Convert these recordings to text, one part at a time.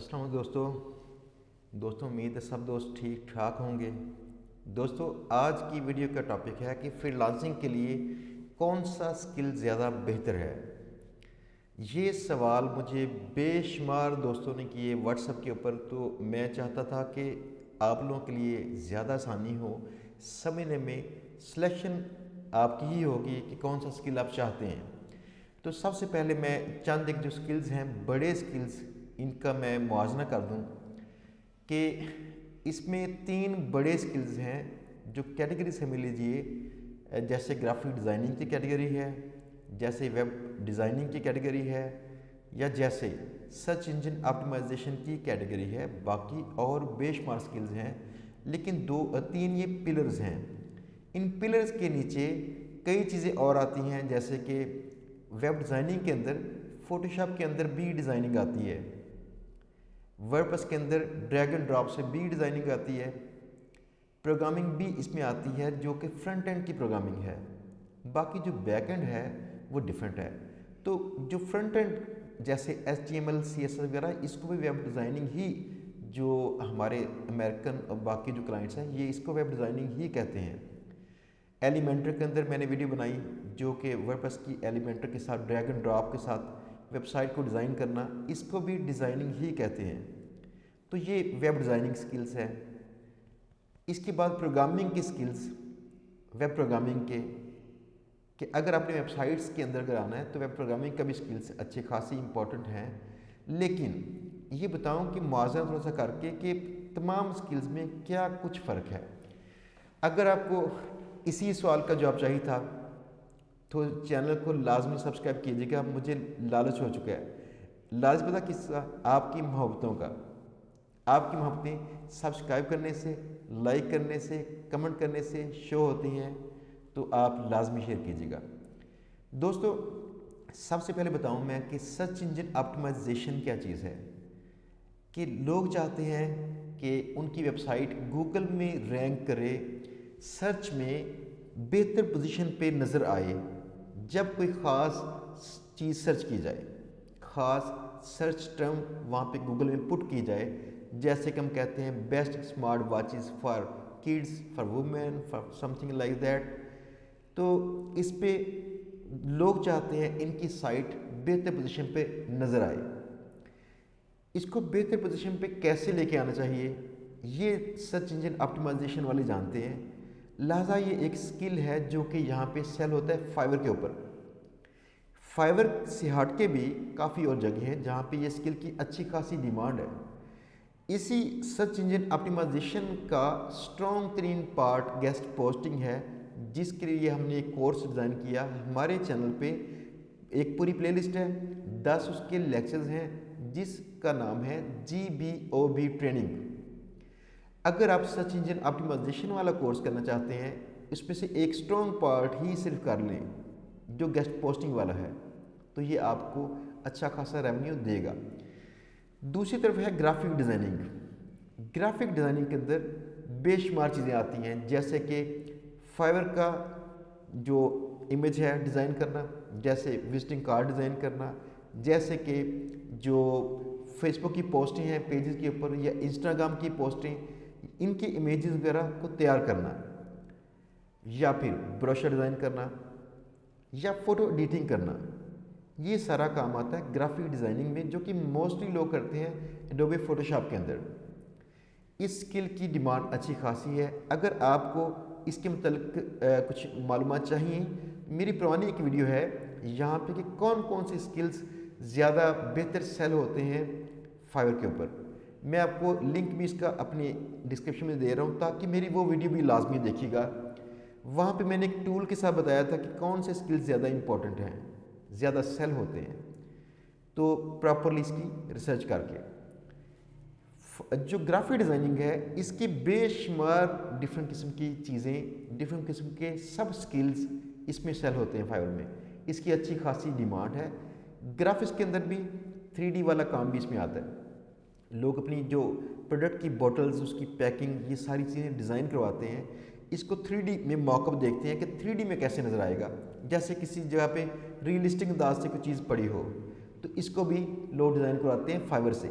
السلام علیکم دوستوں امید ہے سب دوست ٹھیک ٹھاک ہوں گے۔ دوستوں آج کی ویڈیو کا ٹاپک ہے کہ فری لانسنگ کے لیے کون سا سکل زیادہ بہتر ہے۔ یہ سوال مجھے بے شمار دوستوں نے کیے واٹس ایپ کے اوپر، تو میں چاہتا تھا کہ آپ لوگوں کے لیے زیادہ آسانی ہو سمجھنے میں، سلیکشن آپ کی ہی ہوگی کہ کون سا سکل آپ چاہتے ہیں۔ تو سب سے پہلے میں چند ایک جو سکلز ہیں، بڑے سکلز، ان کا میں موازنہ کر دوں کہ اس میں 3 بڑے سکلز ہیں جو کیٹیگری سمجھ لیجئے، جیسے گرافک ڈیزائننگ کی کیٹیگری ہے، جیسے ویب ڈیزائننگ کی کیٹیگری ہے، یا جیسے سرچ انجن آپٹیمائزیشن کی کیٹیگری ہے۔ باقی اور بے شمار سکلز ہیں، لیکن 3 یہ پلرز ہیں۔ ان پلرز کے نیچے کئی چیزیں اور آتی ہیں، جیسے کہ ویب ڈیزائننگ کے اندر فوٹوشاپ کے اندر بھی ڈیزائننگ آتی ہے، ورڈپریس کے اندر ڈریگ اینڈ ڈراپ سے بھی ڈیزائننگ آتی ہے، پروگرامنگ بھی اس میں آتی ہے جو کہ فرنٹ اینڈ کی پروگرامنگ ہے۔ باقی جو بیک اینڈ ہے وہ ڈیفرنٹ ہے۔ تو جو فرنٹ اینڈ جیسے HTML CSS وغیرہ، اس کو بھی ویب ڈیزائننگ ہی، جو ہمارے امریکن اور باقی جو کلائنٹس ہیں یہ اس کو ویب ڈیزائننگ ہی کہتے ہیں۔ ایلیمنٹر کے اندر میں نے ویڈیو بنائی جو کہ ورڈپریس کی ایلیمنٹر کے ساتھ ڈریگ اینڈ ڈراپ کے ساتھ ویب سائٹ کو ڈیزائن کرنا، اس کو بھی ڈیزائننگ ہی کہتے ہیں۔ تو یہ ویب ڈیزائننگ سکلز ہیں۔ اس کے بعد پروگرامنگ کی سکلز، ویب پروگرامنگ کے، کہ اگر آپ نے ویب سائٹس کے اندر اگر آنا ہے تو ویب پروگرامنگ کا بھی سکلز اچھے خاصی امپورٹنٹ ہیں۔ لیکن یہ بتاؤں کہ موازنہ تھوڑا سا کر کے کہ تمام سکلز میں کیا کچھ فرق ہے۔ اگر آپ کو اسی سوال کا جواب چاہیے تھا تو چینل کو لازمی سبسکرائب کیجیے گا، مجھے لالچ ہو چکا ہے۔ لالچ پتہ کس کا؟ آپ کی محبتوں کا۔ آپ کی محبتیں سبسکرائب کرنے سے، لائک کرنے سے، کمنٹ کرنے سے شو ہوتی ہیں، تو آپ لازمی شیئر کیجیے گا۔ دوستو سب سے پہلے بتاؤں میں کہ سرچ انجن آپٹیمائزیشن کیا چیز ہے۔ کہ لوگ چاہتے ہیں کہ ان کی ویب سائٹ گوگل میں رینک کرے، سرچ میں بہتر پوزیشن پہ نظر آئے جب کوئی خاص چیز سرچ کی جائے، خاص سرچ ٹرم وہاں پہ گوگل میں پٹ کی جائے، جیسے کہ ہم کہتے ہیں best smart watches for kids, for women, for something like that. تو اس پہ لوگ چاہتے ہیں ان کی سائٹ بہتر پوزیشن پہ نظر آئے۔ اس کو بہتر پوزیشن پہ کیسے لے کے آنا چاہیے یہ سرچ انجن آپٹیمائزیشن والے جانتے ہیں، لہٰذا یہ ایک سکل ہے جو کہ یہاں پہ سیل ہوتا ہے فائور کے اوپر۔ فائور سے ہٹ کے بھی کافی اور جگہ ہیں جہاں پہ یہ سکل کی اچھی خاصی ڈیمانڈ ہے۔ اسی سرچ انجن آپٹیمائزیشن کا سٹرونگ ترین پارٹ گیسٹ پوسٹنگ ہے، جس کے لیے ہم نے ایک کورس ڈیزائن کیا ہمارے چینل پہ۔ ایک پوری پلے لسٹ ہے، 10 اس کے لیکچرز ہیں، جس کا نام ہے GBOB ٹریننگ۔ اگر آپ سرچ انجن آپٹیمائزیشن والا کورس کرنا چاہتے ہیں، اس میں سے ایک سٹرونگ پارٹ ہی صرف کر لیں جو گیسٹ پوسٹنگ والا ہے، تو یہ آپ کو اچھا خاصا ریونیو دے گا۔ دوسری طرف ہے گرافک ڈیزائننگ۔ گرافک ڈیزائننگ کے اندر بے شمار چیزیں آتی ہیں، جیسے کہ فائور کا جو امیج ہے ڈیزائن کرنا، جیسے وزٹنگ کارڈ ڈیزائن کرنا، جیسے کہ جو فیس بک کی پوسٹیں ہیں پیجز کے اوپر، یا انسٹاگرام کی پوسٹیں، ان کے امیجز وغیرہ کو تیار کرنا، یا پھر بروشر ڈیزائن کرنا، یا فوٹو ایڈیٹنگ کرنا۔ یہ سارا کام آتا ہے گرافک ڈیزائننگ میں، جو کہ موسٹلی لوگ کرتے ہیں ایڈوبے فوٹوشاپ کے اندر۔ اس سکل کی ڈیمانڈ اچھی خاصی ہے۔ اگر آپ کو اس کے متعلق کچھ معلومات چاہیے، میری پرانی ایک ویڈیو ہے یہاں پہ کہ کون کون سے سکلز زیادہ بہتر سیل ہوتے ہیں فائور کے اوپر۔ میں آپ کو لنک بھی اس کا اپنی ڈسکرپشن میں دے رہا ہوں، تاکہ میری وہ ویڈیو بھی لازمی دیکھیے گا۔ وہاں پہ میں نے ایک ٹول کے ساتھ بتایا تھا کہ کون سے سکلز زیادہ امپورٹنٹ ہیں، زیادہ سیل ہوتے ہیں، تو پراپرلی اس کی ریسرچ کر کے۔ جو گرافک ڈیزائننگ ہے، اس کی بے شمار ڈفرینٹ قسم کی چیزیں، ڈفرینٹ قسم کے سب سکلز اس میں سیل ہوتے ہیں فائور میں۔ اس کی اچھی خاصی ڈیمانڈ ہے۔ گرافکس کے اندر بھی 3D والا کام بھی اس میں آتا ہے۔ لوگ اپنی جو پروڈکٹ کی بوٹلز، اس کی پیکنگ، یہ ساری چیزیں ڈیزائن کرواتے ہیں، اس کو 3D میں موک اپ دیکھتے ہیں کہ 3D میں کیسے نظر آئے گا، جیسے کسی جگہ پہ ریئلسٹک انداز سے کوئی چیز پڑی ہو، تو اس کو بھی لوگ ڈیزائن کرواتے ہیں فائور سے۔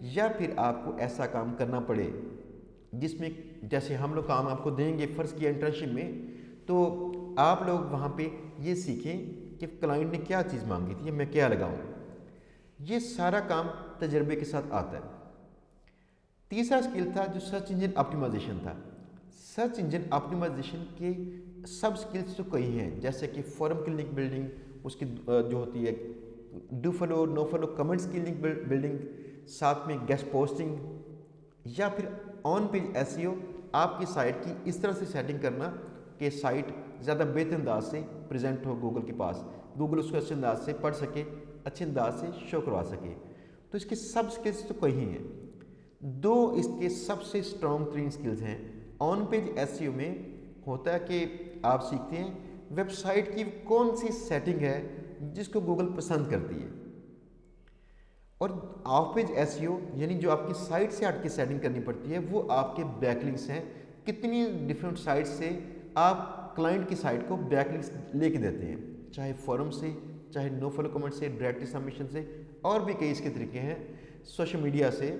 یا پھر آپ کو ایسا کام کرنا پڑے جس میں جیسے ہم لوگ کام آپ کو دیں گے فرض کیا انٹرنشپ میں، تو آپ لوگ وہاں پہ یہ سیکھیں کہ کلائنٹ نے کیا چیز مانگی تھی یا میں کیا لگاؤں۔ یہ سارا کام تجربے کے ساتھ آتا ہے۔ تیسرا اسکل تھا جو سرچ انجن آپٹیمائزیشن تھا۔ سرچ انجن آپٹیمائزیشن کے سب اسکلس تو کئی ہیں، جیسے کہ فورم کی لنک بلڈنگ، اس کی جو ہوتی ہے do follow no follow comments کی لنک بلڈنگ، ساتھ میں گیسٹ پوسٹنگ، یا پھر آن پیج ایسیو، آپ کی سائٹ کی اس طرح سے سیٹنگ کرنا کہ سائٹ زیادہ بہتر انداز سے پریزنٹ ہو گوگل کے پاس، گوگل اس کو اچھے انداز سے پڑھ سکے، اچھے انداز سے شو کروا سکے۔ تو اس کے سب اسکلس تو کئی ہیں۔ دو اس کے سب سے اسٹرانگ ترین اسکلز ہیں۔ آن پیج ایسیو میں ہوتا ہے کہ آپ سیکھتے ہیں ویب سائٹ کی کون سی سیٹنگ ہے جس کو گوگل پسند کرتی ہے، اور آف پیج ایسیو یعنی جو آپ کی سائٹ سے ہٹ کے سیٹنگ کرنی پڑتی ہے، وہ آپ کے بیک لنکس ہیں، کتنی ڈیفرنٹ سائٹ سے آپ کلائنٹ کی سائٹ کو بیک لنکس لے کے دیتے ہیں، چاہے فورم سے، چاہے نو فالو کمنٹ سے، ڈائریکٹ سبمیشن سے، اور بھی کئی اس کے طریقے ہیں، سوشل میڈیا سے۔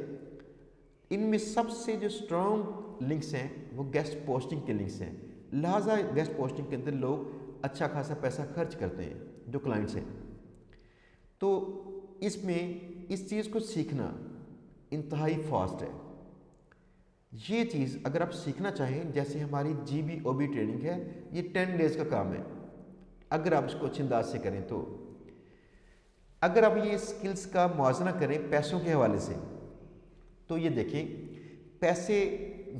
ان میں سب سے جو اسٹرانگ لنکس ہیں وہ گیسٹ پوسٹنگ کے لنکس ہیں، لہٰذا گیسٹ پوسٹنگ کے اندر لوگ اچھا خاصا پیسہ خرچ کرتے ہیں جو کلائنٹس ہیں۔ تو اس میں اس چیز کو سیکھنا انتہائی فاسٹ ہے۔ یہ چیز اگر آپ سیکھنا چاہیں، جیسے ہماری GBOB ٹریننگ ہے، یہ 10 ڈیز کا کام ہے اگر آپ اس کو اچھے انداز سے کریں تو۔ اگر آپ یہ اسکلس کا موازنہ کریں پیسوں کے حوالے سے، تو یہ دیکھیں پیسے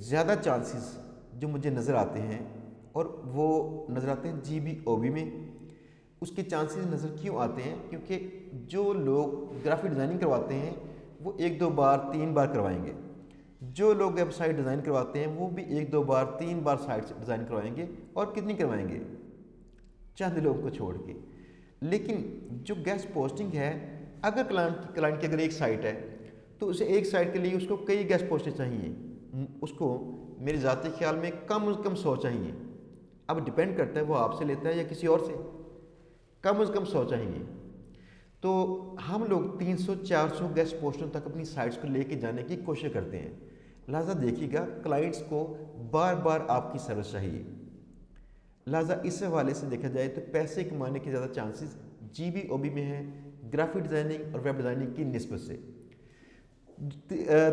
زیادہ چانسز جو مجھے نظر آتے ہیں، اور وہ نظر آتے ہیں GBOB میں۔ اس کے چانسز نظر کیوں آتے ہیں؟ کیونکہ جو لوگ گرافک ڈیزائننگ کرواتے ہیں وہ 1-2 بار 3 بار کروائیں گے، جو لوگ ویب سائٹ ڈیزائن کرواتے ہیں وہ بھی 1-2 بار 3 بار سائٹ ڈیزائن کروائیں گے، اور کتنی کروائیں گے؟ چند لوگوں کو چھوڑ کے۔ لیکن جو گیسٹ پوسٹنگ ہے، اگر کلائنٹ کی اگر ایک سائٹ ہے تو اسے ایک سائٹ کے لیے اس کو کئی گیسٹ پوسٹیں چاہیے، اس کو میرے ذاتی خیال میں کم از کم 100 چاہیے۔ اب ڈپینڈ کرتا ہے وہ آپ سے لیتا ہے یا کسی اور سے، کم از کم 100 چاہیے۔ تو ہم لوگ 300-400 گیسٹ پوسٹوں تک اپنی سائٹس کو لے کے جانے کی کوشش کرتے ہیں، لہٰذا دیکھیے گا کلائنٹس کو بار بار آپ کی سروس چاہیے، لہٰذا اس حوالے سے دیکھا جائے تو پیسے کمانے کے زیادہ چانسز GBOB میں ہیں گرافک ڈیزائننگ اور ویب ڈیزائننگ کی نسبت سے۔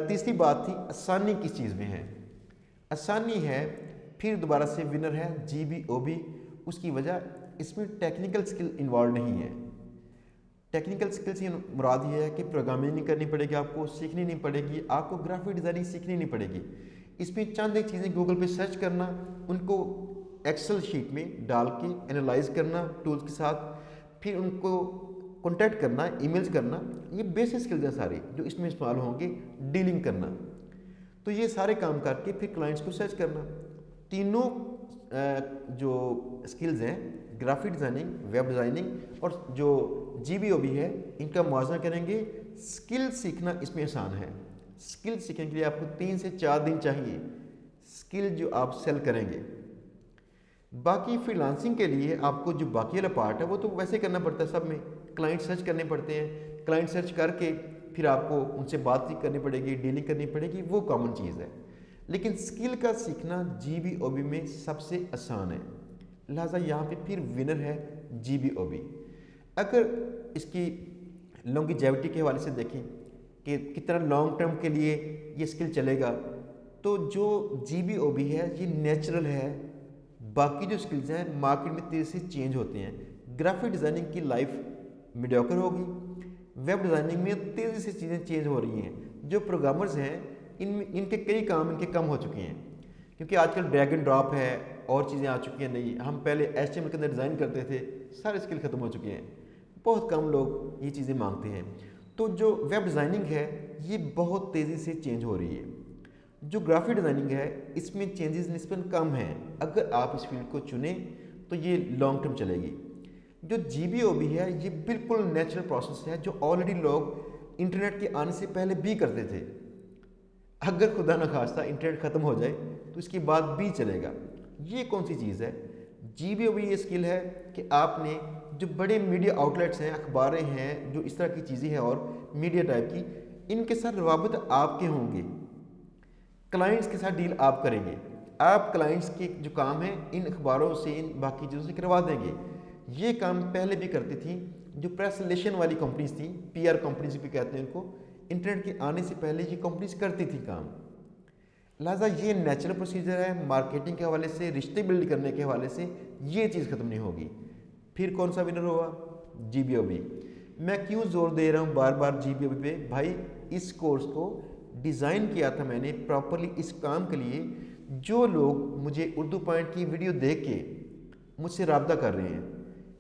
تیسری بات تھی آسانی کس چیز میں ہے۔ آسانی ہے پھر دوبارہ سے ونر ہے GBOB۔ اس کی وجہ اس میں ٹیکنیکل سکل انوالو نہیں ہے۔ ٹیکنیکل سکل سے مراد یہ ہے کہ پروگرامنگ نہیں کرنی پڑے گی، آپ کو سیکھنی نہیں پڑے گی، آپ کو گرافک ڈیزائننگ سیکھنی نہیں پڑے گی۔ اس میں چند ایک چیزیں گوگل پہ سرچ کرنا، ان کو ایکسل شیٹ میں ڈال کے انالائز کرنا ٹولز کے ساتھ، پھر ان کو کانٹیکٹ کرنا، ای میلز کرنا، یہ بیسک اسکلز ہیں ساری جو اس میں استعمال ہوں گے۔ ڈیلنگ کرنا، تو یہ سارے کام کر کے پھر کلائنٹس کو سرچ کرنا۔ تینوں جو اسکلز ہیں، گرافک ڈیزائننگ، ویب ڈیزائننگ اور جو GBOB ہے، ان کا موازنہ کریں گے۔ اسکل سیکھنا اس میں آسان ہے۔ اسکل سیکھنے کے لیے آپ کو 3 سے 4 دن چاہیے، اسکل جو آپ سیل کریں گے۔ باقی فری لانسنگ کے لیے آپ کو جو باقی والا پارٹ ہے وہ تو ویسے کرنا پڑتا ہے، سب میں کلائنٹ سرچ کرنے پڑتے ہیں، کلائنٹ سرچ کر کے پھر آپ کو ان سے بات چیت کرنی پڑے گی، ڈیلنگ کرنی پڑے گی، وہ کامن چیز ہے۔ لیکن اسکل کا سیکھنا GBOB میں سب سے آسان ہے، لہٰذا یہاں پہ پھر ونر ہے GBOB۔ اگر اس کی لانگیویٹی کے حوالے سے دیکھیں کہ کتنا لانگ ٹرم کے لیے یہ اسکل چلے گا، تو جو GBOB ہے یہ نیچرل ہے۔ باقی جو اسکلز ہیں مارکیٹ میں تیزی سے چینج ہوتے ہیں۔ گرافک ڈیزائننگ کی لائف میڈیوکر ہوگی، ویب ڈیزائننگ میں تیزی سے چیزیں چینج ہو رہی ہیں۔ جو پروگرامرز ہیں ان کے کئی کام ان کے کم ہو چکے ہیں، کیونکہ آج کل ڈریگ اینڈ ڈراپ ہے اور چیزیں آ چکی ہیں نئی۔ ہم پہلے HTML کے اندر ڈیزائن کرتے تھے، سارے اسکل ختم ہو چکے ہیں، بہت کم لوگ یہ چیزیں مانگتے ہیں۔ تو جو ویب ڈیزائننگ ہے یہ بہت تیزی سے چینج ہو رہی ہے۔ جو گرافک ڈیزائننگ ہے اس میں چینجز نسبتاً کم ہیں، اگر آپ اس فیلڈ کو چنیں تو یہ لانگ ٹرم چلے گی۔ جو GBOB ہے یہ بالکل نیچرل پروسیس ہے جو آلریڈی لوگ انٹرنیٹ کے آنے سے پہلے بھی کرتے تھے۔ اگر خدا نخواستہ انٹرنیٹ ختم ہو جائے تو اس کے بعد بھی چلے گا۔ یہ کون سی چیز ہے؟ GBOB یہ اسکل ہے کہ آپ نے جو بڑے میڈیا آؤٹلیٹس ہیں، اخباریں ہیں، جو اس طرح کی چیزیں ہیں اور میڈیا ٹائپ کی، ان کے ساتھ روابط آپ کے ہوں گے، کلائنٹس کے ساتھ ڈیل آپ کریں گے، آپ کلائنٹس کے جو کام ہیں ان اخباروں سے ان باقی چیزوں سے کروا دیں گے۔ یہ کام پہلے بھی کرتی تھیں جو پریس ریلیشن والی کمپنیز تھیں، پی آر کمپنیز بھی کہتے ہیں ان کو، انٹرنیٹ کے آنے سے پہلے یہ کمپنیز کرتی تھیں کام۔ لہٰذا یہ نیچرل پروسیجر ہے، مارکیٹنگ کے حوالے سے، رشتے بلڈ کرنے کے حوالے سے یہ چیز ختم نہیں ہوگی۔ پھر کون سا ونر ہوا؟ G B O B. میں کیوں زور دے رہا ہوں بار بار جی بی او بی پہ؟ بھائی اس کورس کو ڈیزائن کیا تھا میں نے پراپرلی اس کام کے لیے۔ جو لوگ مجھے اردو پوائنٹ کی ویڈیو دیکھ کے مجھ سے رابطہ کر رہے ہیں،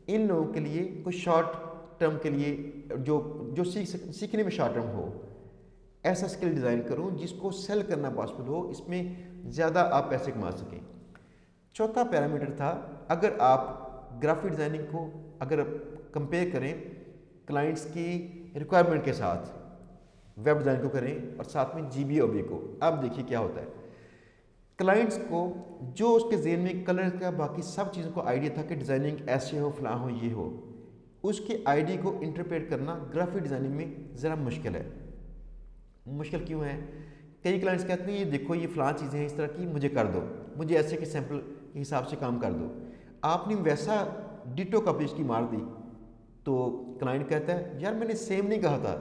ان لوگوں کے لیے کچھ شارٹ ٹرم کے لیے جو سیکھنے میں شارٹ ٹرم ہو، ایسا سکل ڈیزائن کروں جس کو سیل کرنا پاسبل ہو، اس میں زیادہ آپ پیسے کما سکیں۔ چوتھا پیرامیٹر تھا، اگر آپ گرافک ڈیزائننگ کو اگر کمپیئر کریں کلائنٹس کی ریکوائرمنٹ کے ساتھ، ویب ڈیزائن کو کریں اور ساتھ میں جی بی او بی کو، اب دیکھیے کیا ہوتا ہے۔ کلائنٹس کو جو اس کے ذہن میں کلر کا باقی سب چیزوں کو آئیڈیا تھا کہ ڈیزائننگ ایسے ہو، فلاں ہو، یہ ہو، اس کے آئیڈیا کو انٹرپریٹ کرنا گرافک ڈیزائننگ میں ذرا مشکل ہے۔ مشکل کیوں ہے؟ کئی کلائنٹس کہتے ہیں یہ دیکھو یہ فلاں چیزیں ہیں اس طرح کی، مجھے کر دو، مجھے ایسے کہ سیمپل کے حساب سے کام کر دو۔ آپ نے ویسا ڈیٹو کاپی اس کی مار دی تو کلائنٹ کہتا ہے یار میں نے سیم نہیں کہا تھا۔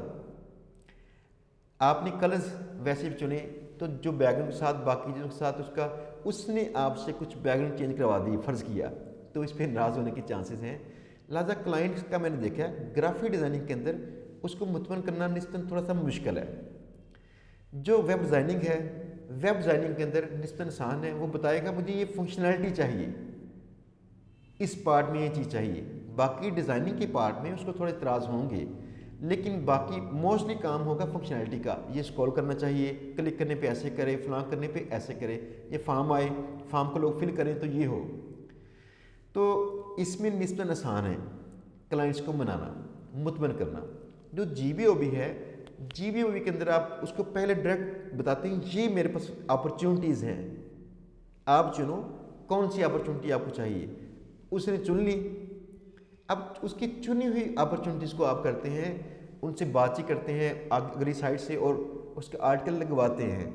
آپ نے کلرز ویسے بھی چنے تو جو بیک گراؤنڈ کے ساتھ باقی چیزوں کے ساتھ اس نے آپ سے کچھ بیک گراؤنڈ چینج کروا دی، فرض کیا، تو اس پہ ناراض ہونے کے چانسز ہیں۔ لہٰذا کلائنٹس کا میں نے دیکھا ہے گرافک ڈیزائننگ کے اندر اس کو مطمئن کرنا نسبتاً تھوڑا سا مشکل ہے۔ جو ویب ڈیزائننگ ہے، ویب ڈیزائننگ کے اندر نسبتاً آسان ہے، وہ بتائے گا مجھے یہ فنکشنالٹی چاہیے، اس پارٹ میں یہ چیز چاہیے۔ باقی ڈیزائننگ کے پارٹ میں اس کو تھوڑے اعتراض ہوں گے، لیکن باقی موسٹلی کام ہوگا فنکشنالٹی کا۔ یہ اسکرول کرنا چاہیے، کلک کرنے پہ ایسے کرے، فلاں کرنے پہ ایسے کرے، یہ فارم آئے، فارم کو لوگ فل کریں تو یہ ہو۔ تو اس میں نسبتاً آسان ہے کلائنٹس کو منانا، مطمئن کرنا۔ جو جی بی او بی ہے، جی بی او بی کے اندر آپ اس کو پہلے ڈائریکٹ بتاتے ہیں یہ میرے پاس اپرچونٹیز ہیں، آپ چنو کون سی اپرچونٹی آپ کو چاہیے۔ اس نے چن لی، اب اس کی چنی ہوئی اپرچونٹیز کو آپ کرتے ہیں، ان سے بات چیت کرتے ہیں اگلی سائٹ سے اور اس کا آرٹیکل لگواتے ہیں،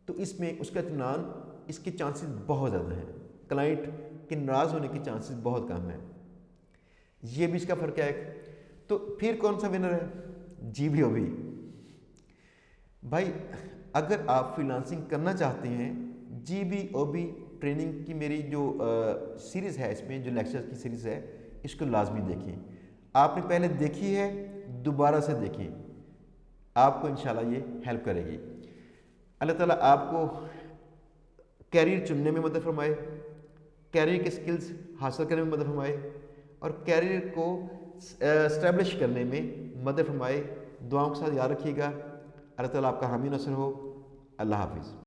تو اس میں اس کا اطمینان، اس کے چانسز بہت زیادہ ہیں، کلائنٹ کے ناراض ہونے کے چانسز بہت کم ہیں۔ یہ بھی اس کا فرق ہے۔ تو پھر کون سا ونر ہے؟ G B O B. بھائی اگر آپ فری لانسنگ کرنا چاہتے ہیں، G B O B training کی میری جو سیریز ہے، اس میں جو لیکچر کی سیریز ہے، اس کو لازمی دیکھیں۔ آپ نے پہلے دیکھی ہے، دوبارہ سے دیکھیں، آپ کو انشاءاللہ یہ ہیلپ کرے گی۔ اللہ تعالیٰ آپ کو کیریئر چننے میں مدد فرمائے، کیریئر کے سکلز حاصل کرنے میں مدد فرمائے، اور کیریئر کو اسٹیبلش کرنے میں مدد فرمائے۔ دعاؤں کے ساتھ یاد رکھیے گا۔ اللہ تعالیٰ آپ کا حامی ناصر ہو۔ اللہ حافظ۔